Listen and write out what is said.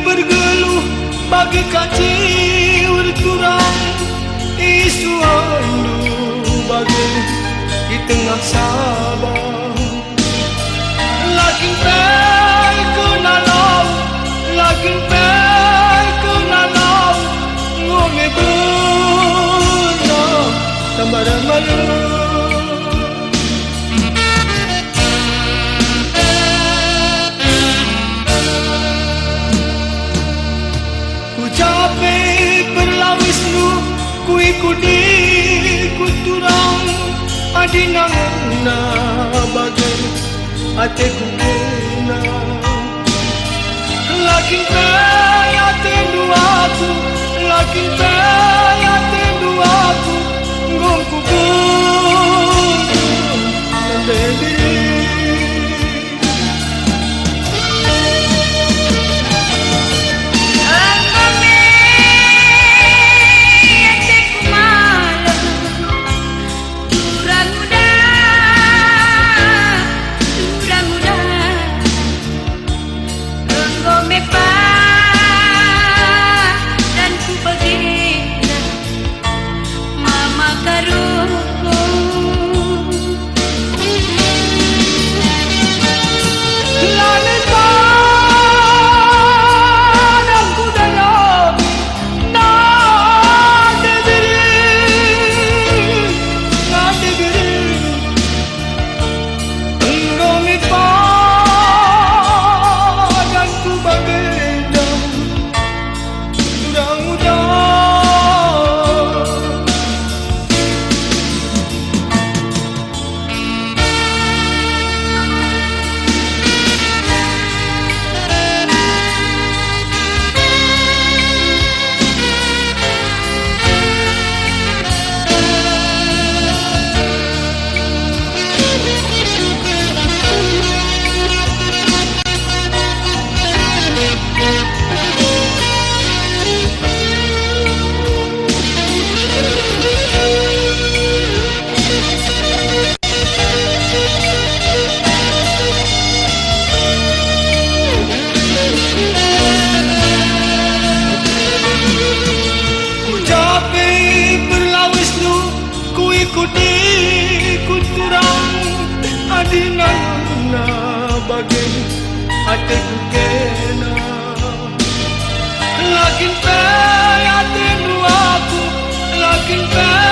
bergeluh bagi kacir turang isu andu bagi di tengah Sabah. Lakin pay ke nalau, lakin pay ke nalau, ngome buna tambaran malu. Ku ikuti ku turang adinangna bagai ate ku kena. Lakin pay ate duaku, lakin pay ate duaku, ngong ku buntu nandiri. Ku turang adinangna bagai ate ku kena. Lakin pay ate duaku, lakin pay